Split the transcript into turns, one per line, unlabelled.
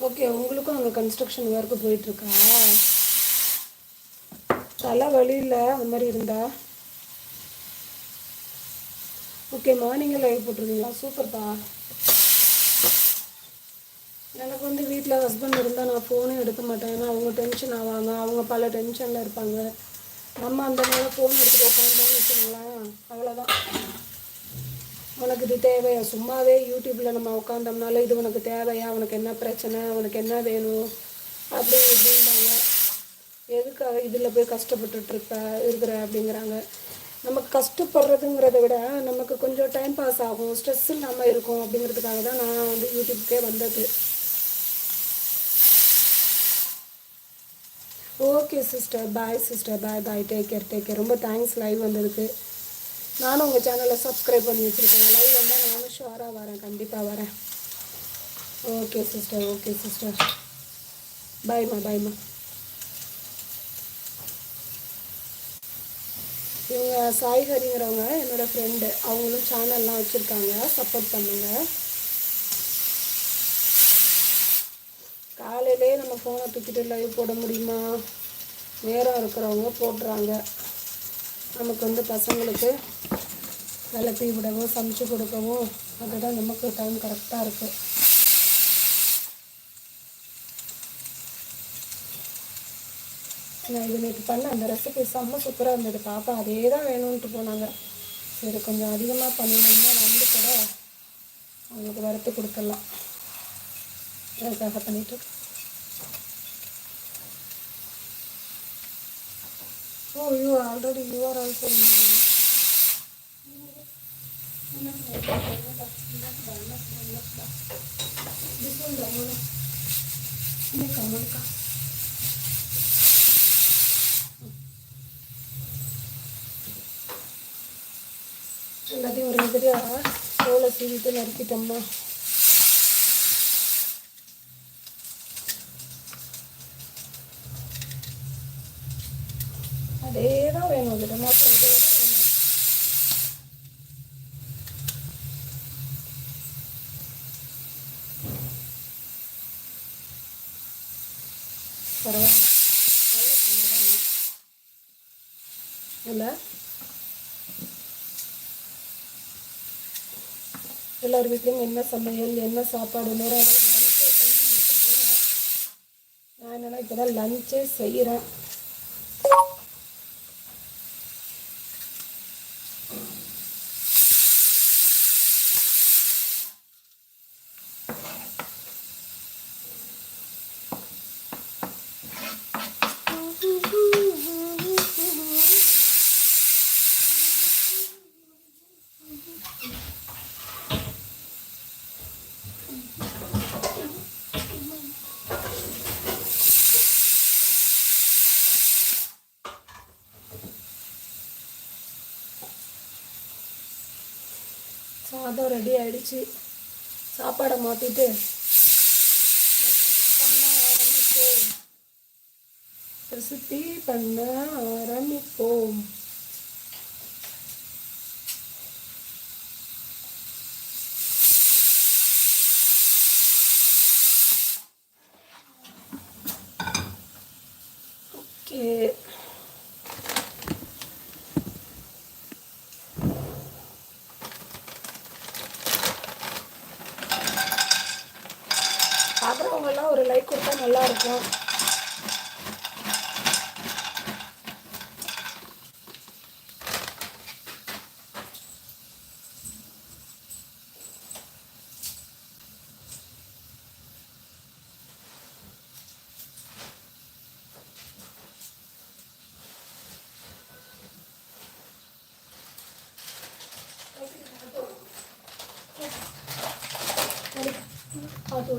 Okay, உங்களுக்கும் அங்கே construction work போயிட்டுருக்கா? தலை வலியில் அந்த மாதிரி இருந்தா? ஓகே, மார்னிங்கே லைவ் போட்டிருக்கீங்களா? சூப்பர்ப்பா. எனக்கு வந்து வீட்டில் ஹஸ்பண்ட் இருந்தால் நான் ஃபோனே எடுக்க மாட்டேன். ஏன்னா அவங்க டென்ஷன் ஆவாங்க, அவங்க பல டென்ஷனில் இருப்பாங்க. நம்ம அந்த நேரம் ஃபோன் எடுத்துகிட்டு உட்காந்தோம்னு வச்சுக்கோங்களேன், அவ்வளோதான். உனக்கு இது தேவையா? சும்மாவே யூடியூப்பில் நம்ம உட்காந்தோம்னால இது உனக்கு தேவையா, உனக்கு என்ன பிரச்சனை, உனக்கு என்ன வேணும் அப்படி இப்படின்றாங்க. எதுக்காக இதில் போய் கஷ்டப்பட்டுட்ருக்க இருக்கிற அப்படிங்கிறாங்க. நமக்கு கஷ்டப்படுறதுங்கிறத விட நமக்கு கொஞ்சம் டைம் பாஸ் ஆகும், ஸ்ட்ரெஸ் இல்லாமல் இருக்கும் அப்படிங்கிறதுக்காக தான் நான் வந்து யூடியூப்க்கே வந்தது. ஓகே சிஸ்டர், பாய் சிஸ்டர், பாய் பாய், டேக் கேர். ரொம்ப தேங்க்ஸ் லைவ் வந்ததுக்கு. நானும் உங்கள் சேனலை சப்ஸ்கிரைப் பண்ணி வச்சுருக்கேன். லைவ் வந்தால் நானும் ஷுவராக வரேன், கண்டிப்பாக வரேன். Okay sister. பாய்மா. இவங்க சாய்ஹரிங்கிறவங்க என்னோடய ஃப்ரெண்டு, அவங்களும் சேனல்லாம் வச்சுருக்காங்க, சப்போர்ட் பண்ணுங்கள். காலையிலே நம்ம ஃபோனை தூக்கிட்டு லைவ் போட முடியுமா? நேரம் இருக்கிறவங்க போடுறாங்க. நமக்கு வந்து பசங்களுக்கு விளப்பி விடவும் சமைச்சு கொடுக்கவும் அதுதான் நமக்கு டைம் கரெக்டாக இருக்குது. நான் இது நேற்று பண்ண அந்த ரெசிபி செம்ம சூப்பராக இருந்தது. பாப்பா அதே தான் வேணும்ன்ட்டு போனாங்க. சரி, கொஞ்சம் அதிகமாக பண்ணினோம்னா வந்து கூட அவங்களுக்கு வறுத்து கொடுத்துடலாம், அதுக்காக பண்ணிட்டு. Oh, you already you are also. எல்லாத்தையும் ஒரு மாதிரியாக தோலை சீவிட்டு நறுக்கிட்டோம்னா அதே தான் வேணும். அது டொமாட்டோ இதே தான் வேணும். பரவாயில்ல, நல்ல ஃப்ரெண்டு தான் இல்லை. எல்லார் வீட்லேயும் என்ன சமையல், என்ன சாப்பாடு, நேரம் லஞ்சே செஞ்சு முடிச்சிருக்கீங்க. நான் என்னென்னா இப்போ தான் லஞ்சே செய்கிறேன். சாதம் ரெடி ஆகிடுச்சு. சாப்பாடை மாற்றிட்டு ரெசிபி பண்ண ஆரம்பிப்போம். ஓகே, பார்க்குறவங்கெல்லாம் ஒரு லைக் கொடுத்தா நல்லாயிருக்கும். அது